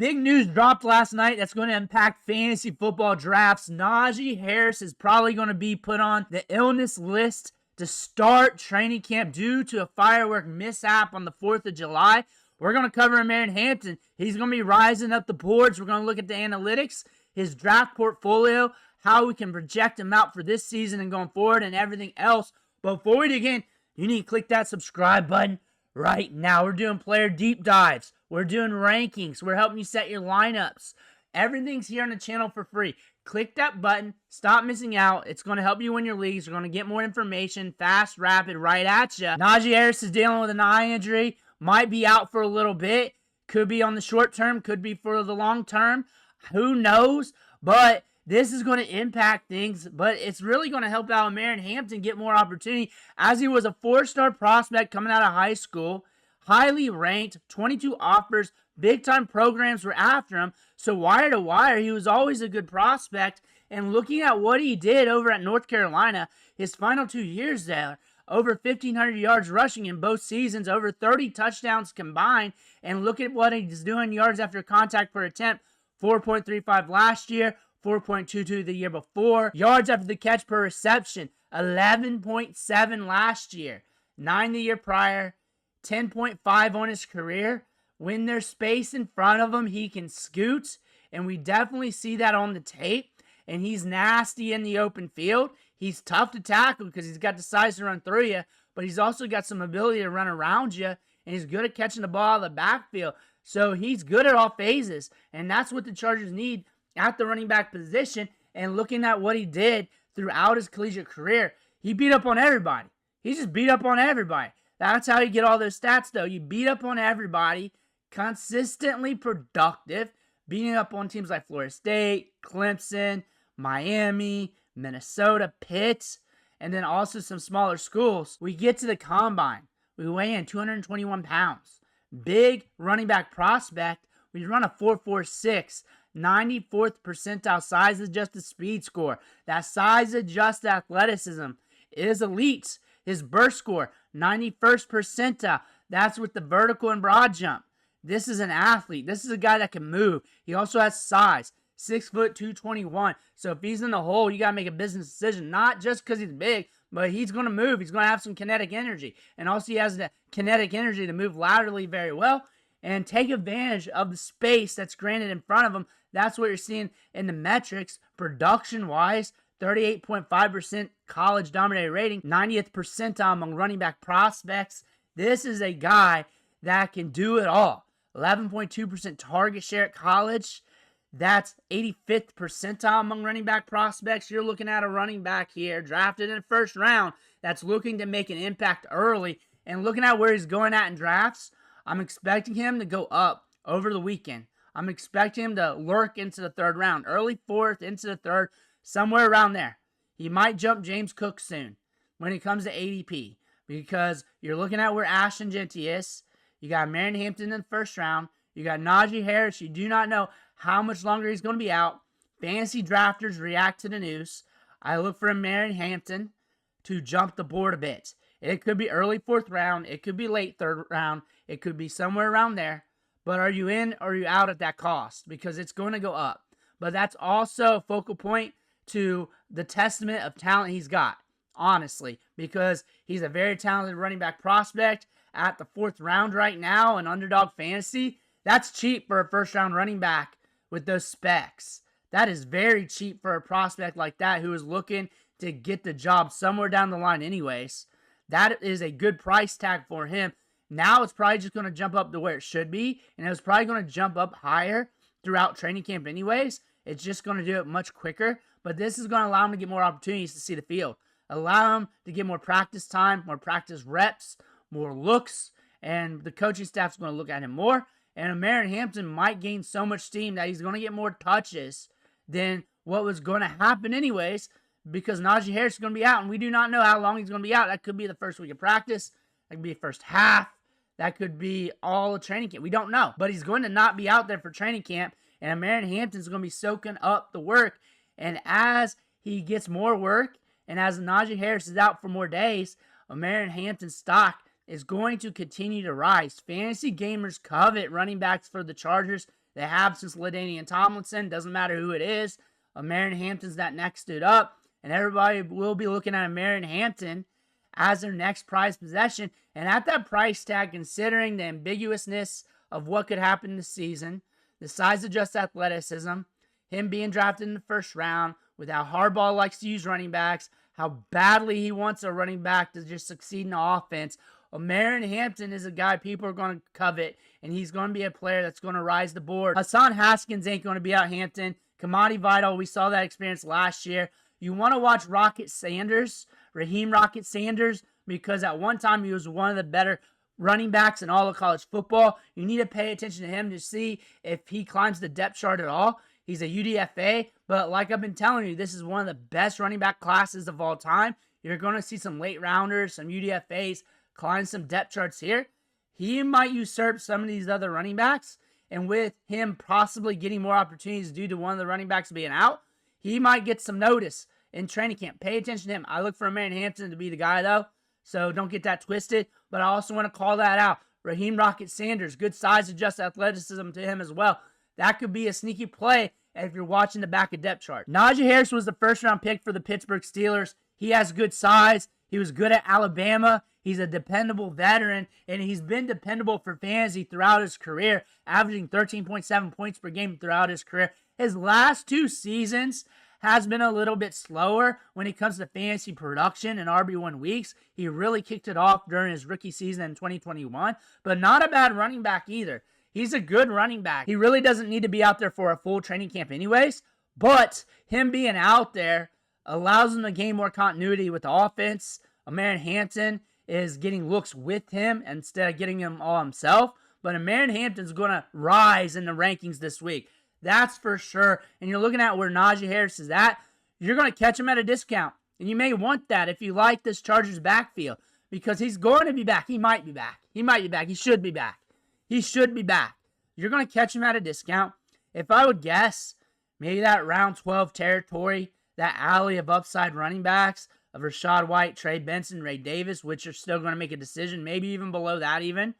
Big news dropped last night that's going to impact fantasy football drafts. Najee Harris is probably going to be put on the illness list to start training camp due to a firework mishap on the 4th of July. We're going to cover Omarion Hampton. He's going to be rising up the boards. We're going to look at the analytics, his draft portfolio, how we can project him out for this season and going forward, and everything else. Before we dig in, you need to click that subscribe button right now. We're doing player deep dives. We're doing rankings. We're helping you set your lineups. Everything's here on the channel for free. Click that button. Stop missing out. It's going to help you win your leagues. You're going to get more information fast, rapid, right at you. Najee Harris is dealing with an eye injury. Might be out for a little bit. Could be on the short term. Could be for the long term. Who knows? But this is going to impact things, but it's really going to help out Omarion Hampton get more opportunity, as he was a 4-star prospect coming out of high school, highly ranked, 22 offers, big-time programs were after him, so wire to wire, he was always a good prospect, and looking at what he did over at North Carolina, his final 2 years there, over 1,500 yards rushing in both seasons, over 30 touchdowns combined, and look at what he's doing yards after contact per attempt, 4.35 last year, 4.22 the year before. Yards after the catch per reception, 11.7 last year. 9 the year prior. 10.5 on his career. When there's space in front of him, he can scoot. And we definitely see that on the tape. And he's nasty in the open field. He's tough to tackle because he's got the size to run through you. But he's also got some ability to run around you. And he's good at catching the ball out of the backfield. So he's good at all phases. And that's what the Chargers need at the running back position. And looking at what he did throughout his collegiate career, he beat up on everybody. He just beat up on everybody. That's how you get all those stats, though. You beat up on everybody, consistently productive, beating up on teams like Florida State, Clemson, Miami, Minnesota, Pitt, and then also some smaller schools. We get to the combine. We weigh in 221 pounds. Big running back prospect. We run a 4.46. 94th percentile size-adjusted speed score. That size-adjusted athleticism is elite. His burst score, 91st percentile. That's with the vertical and broad jump. This is an athlete. This is a guy that can move. He also has size, 6 foot 221. So if he's in the hole, you got to make a business decision. Not just because he's big, but he's going to move. He's going to have some kinetic energy. And also he has the kinetic energy to move laterally very well and take advantage of the space that's granted in front of him. That's what you're seeing in the metrics. Production-wise, 38.5% college-dominated rating, 90th percentile among running back prospects. This is a guy that can do it all. 11.2% target share at college. That's 85th percentile among running back prospects. You're looking at a running back here, drafted in the first round, that's looking to make an impact early. And looking at where he's going at in drafts, I'm expecting him to go up over the weekend. I'm expecting him to lurk into the 3rd round, early 4th into the 3rd, somewhere around there. He might jump James Cook soon when it comes to ADP, because you're looking at where Ashton Genty is. You got Omarion Hampton in the 1st round. You got Najee Harris. You do not know how much longer he's going to be out. Fantasy drafters react to the news. I look for Omarion Hampton to jump the board a bit. It could be early 4th round. It could be late 3rd round. It could be somewhere around there. But are you in or are you out at that cost? Because it's going to go up. But that's also a focal point to the testament of talent he's got, honestly. Because he's a very talented running back prospect at the 4th round right now in underdog fantasy. That's cheap for a 1st-round running back with those specs. That is very cheap for a prospect like that who is looking to get the job somewhere down the line anyways. That is a good price tag for him. Now it's probably just going to jump up to where it should be, and it was probably going to jump up higher throughout training camp anyways. It's just going to do it much quicker, but this is going to allow him to get more opportunities to see the field, allow him to get more practice time, more practice reps, more looks, and the coaching staff is going to look at him more, and Omarion Hampton might gain so much steam that he's going to get more touches than what was going to happen anyways, because Najee Harris is going to be out, and we do not know how long he's going to be out. That could be the first week of practice. That could be the first half. That could be all of training camp. We don't know. But he's going to not be out there for training camp. And Omarion Hampton's going to be soaking up the work. And as he gets more work, and as Najee Harris is out for more days, Omarion Hampton's stock is going to continue to rise. Fantasy gamers covet running backs for the Chargers. they have since LaDainian Tomlinson. Doesn't matter who it is. Omarion Hampton's that next dude up, and everybody will be looking at Omarion Hampton as their next prized possession. And at that price tag, considering the ambiguousness of what could happen this season, the size of just athleticism, him being drafted in the first round, with how Harbaugh likes to use running backs, how badly he wants a running back to just succeed in the offense, Omarion Hampton is a guy people are going to covet, and he's going to be a player that's going to rise the board. Hassan Haskins ain't going to be out Hampton. Kamani Vidal, we saw that experience last year. You want to watch Raheem Rocket Sanders, because at one time he was one of the better running backs in all of college football. You need to pay attention to him to see if he climbs the depth chart at all. He's a UDFA, but like I've been telling you, this is one of the best running back classes of all time. You're going to see some late rounders, some UDFAs climb some depth charts here. He might usurp some of these other running backs, and with him possibly getting more opportunities due to one of the running backs being out, he might get some notice in training camp. Pay attention to him. I look for Omarion Hampton to be the guy, though, so don't get that twisted. But I also want to call that out. Raheem Rocket Sanders, good size, adjusted athleticism to him as well. That could be a sneaky play if you're watching the back of depth chart. Najee Harris was the first-round pick for the Pittsburgh Steelers. He has good size. He was good at Alabama. He's a dependable veteran, and he's been dependable for fantasy throughout his career, averaging 13.7 points per game throughout his career. His last 2 seasons has been a little bit slower when it comes to fantasy production and RB1 weeks. He really kicked it off during his rookie season in 2021, but not a bad running back either. He's a good running back. He really doesn't need to be out there for a full training camp anyways, but him being out there allows him to gain more continuity with the offense. Omarion Hampton is getting looks with him instead of getting him all himself, but Omarion Hampton's going to rise in the rankings this week. That's for sure. And you're looking at where Najee Harris is at, you're going to catch him at a discount. And you may want that if you like this Chargers backfield, because he's going to be back. He might be back. He might be back. He should be back. He should be back. You're going to catch him at a discount. If I would guess, maybe that round 12 territory, that alley of upside running backs of Rachaad White, Trey Benson, Ray Davis, which are still going to make a decision, maybe even below that even,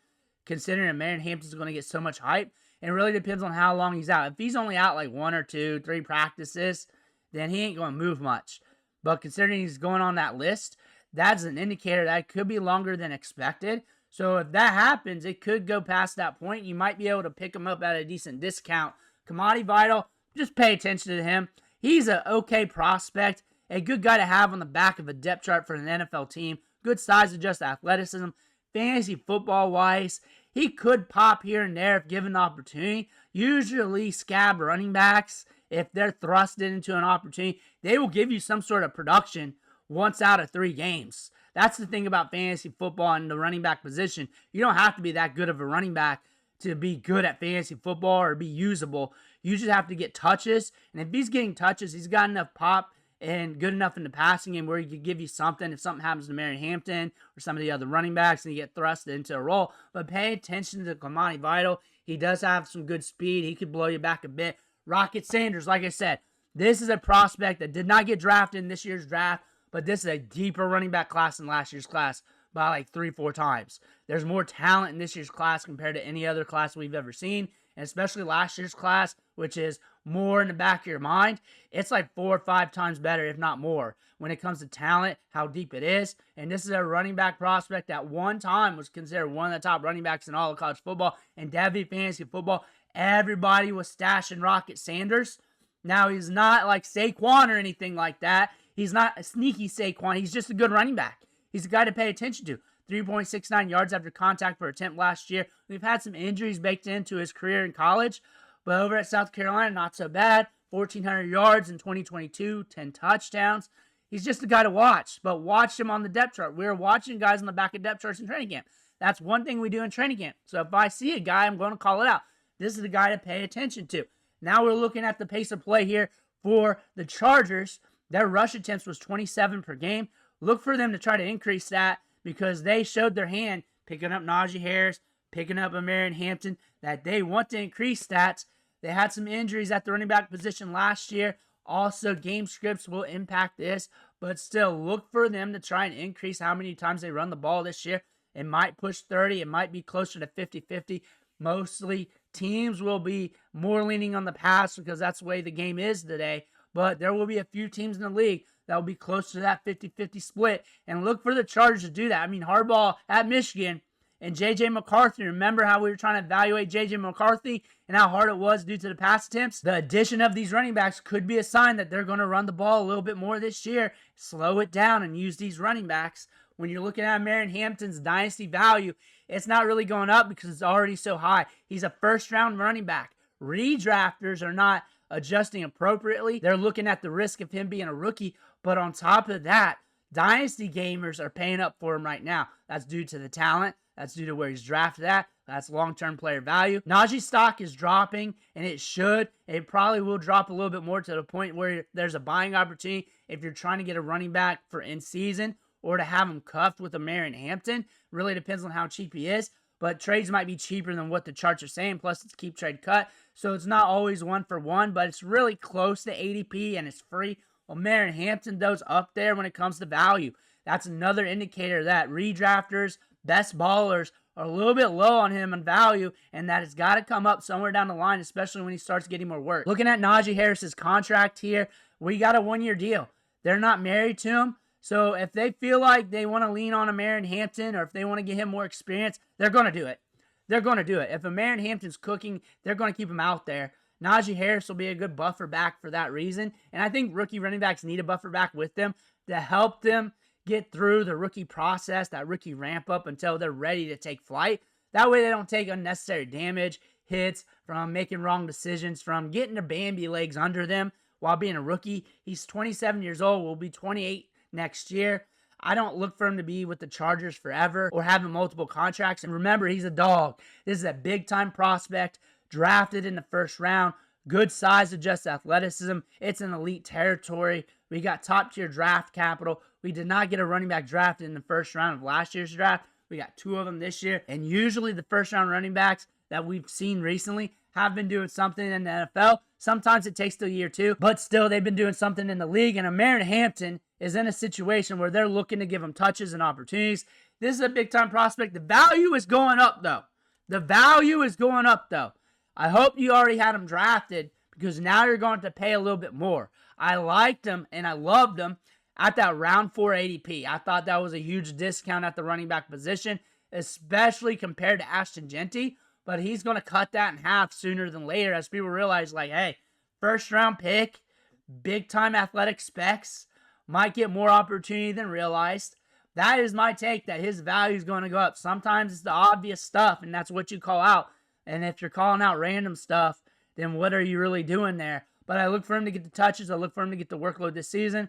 considering Omarion Hampton's going to get so much hype. And it really depends on how long he's out. If he's only out like 1 or 2, 3 practices, then he ain't going to move much. But considering he's going on that list, that's an indicator that it could be longer than expected. So if that happens, it could go past that point. You might be able to pick him up at a decent discount. Kamani Vidal, just pay attention to him. He's an okay prospect, a good guy to have on the back of a depth chart for an NFL team. Good size, adjusted athleticism. Fantasy football-wise, he could pop here and there if given the opportunity. Usually scab running backs, if they're thrusted into an opportunity, they will give you some sort of production once out of 3 games. That's the thing about fantasy football and the running back position. You don't have to be that good of a running back to be good at fantasy football or be usable. You just have to get touches. And if he's getting touches, he's got enough pop and good enough in the passing game where he could give you something if something happens to Omarion Hampton or some of the other running backs and you get thrust into a role. But pay attention to Kamani Vidal. He does have some good speed. He could blow you back a bit. Rocket Sanders, like I said, this is a prospect that did not get drafted in this year's draft, but this is a deeper running back class than last year's class by like 3-4 times. There's more talent in this year's class compared to any other class we've ever seen, and especially last year's class, which is more in the back of your mind. It's like 4 or 5 times better, if not more, when it comes to talent, how deep it is. And this is a running back prospect that one time was considered one of the top running backs in all of college football and Devy fantasy football. Everybody was stashing Rocket Sanders. Now, he's not like Saquon or anything like that. He's not a sneaky Saquon. He's just a good running back. He's a guy to pay attention to. 3.69 yards after contact per attempt last year. We've had some injuries baked into his career in college, but over at South Carolina, not so bad. 1,400 yards in 2022, 10 touchdowns. He's just a guy to watch, but watch him on the depth chart. We're watching guys on the back of depth charts in training camp. That's one thing we do in training camp. So if I see a guy, I'm going to call it out. This is the guy to pay attention to. Now we're looking at the pace of play here for the Chargers. Their rush attempts was 27 per game. Look for them to try to increase that because they showed their hand picking up Najee Harris, picking up Omarion Hampton, that they want to increase stats. They had some injuries at the running back position last year. Also, game scripts will impact this, but still look for them to try and increase how many times they run the ball this year. It might push 30. It might be closer to 50-50. Mostly teams will be more leaning on the pass because that's the way the game is today. But there will be a few teams in the league that will be close to that 50-50 split. And look for the Chargers to do that. I mean, Harbaugh at Michigan and J.J. McCarthy. Remember how we were trying to evaluate J.J. McCarthy and how hard it was due to the pass attempts? The addition of these running backs could be a sign that they're going to run the ball a little bit more this year, slow it down, and use these running backs. When you're looking at Omarion Hampton's dynasty value, it's not really going up because it's already so high. He's a first-round running back. Redrafters are not adjusting appropriately. They're looking at the risk of him being a rookie, but on top of that, dynasty gamers are paying up for him right now. That's due to the talent. That's due to where he's drafted at. That's long-term player value. Najee's stock is dropping, and it should. It probably will drop a little bit more to the point where there's a buying opportunity if you're trying to get a running back for in-season or to have him cuffed with Omarion Hampton. Really depends on how cheap he is. But trades might be cheaper than what the charts are saying. Plus, it's keep trade cut. So it's not always 1-for-1, but it's really close to ADP and it's free. Omarion Hampton, though, is up there when it comes to value. That's another indicator that redrafters, best ballers, are a little bit low on him in value, and that it's got to come up somewhere down the line, especially when he starts getting more work. Looking at Najee Harris's contract here, we got a one-year deal. They're not married to him. So if they feel like they want to lean on Omarion Hampton or if they want to get him more experience, they're going to do it. They're going to do it. If Omarion Hampton's cooking, they're going to keep him out there. Najee Harris will be a good buffer back for that reason. And I think rookie running backs need a buffer back with them to help them get through the rookie process, that rookie ramp up until they're ready to take flight. That way they don't take unnecessary damage, hits, from making wrong decisions, from getting their Bambi legs under them while being a rookie. He's 27 years old, will be 28 next year. I don't look for him to be with the Chargers forever or having multiple contracts. And remember, he's a dog. This is a big-time prospect, drafted in the first round. Good size, adjusted athleticism. It's an elite territory. We got top-tier draft capital. We did not get a running back drafted in the first round of last year's draft. We got 2 of them this year. And usually the first-round running backs that we've seen recently have been doing something in the NFL. Sometimes it takes till year 2, but still they've been doing something in the league. And Omarion Hampton is in a situation where they're looking to give him touches and opportunities. This is a big-time prospect. The value is going up, though. The value is going up, though. I hope you already had him drafted because now you're going to pay a little bit more. I liked him and I loved him at that round 4 ADP. I thought that was a huge discount at the running back position, especially compared to Ashton Genty. But he's going to cut that in half sooner than later as people realize, like, hey, first-round pick, big-time athletic specs, might get more opportunity than realized. That is my take, that his value is going to go up. Sometimes it's the obvious stuff, and that's what you call out. And if you're calling out random stuff, then what are you really doing there? But I look for him to get the touches. I look for him to get the workload this season.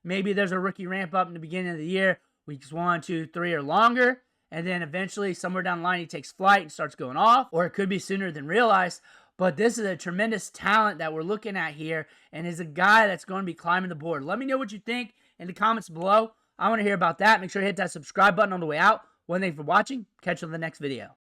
Maybe there's a rookie ramp up in the beginning of the year, weeks 1, 2, 3, or longer. And then eventually, somewhere down the line, he takes flight and starts going off. Or it could be sooner than realized. But this is a tremendous talent that we're looking at here and is a guy that's going to be climbing the board. Let me know what you think in the comments below. I want to hear about that. Make sure to hit that subscribe button on the way out. One thing for watching. Catch you on the next video.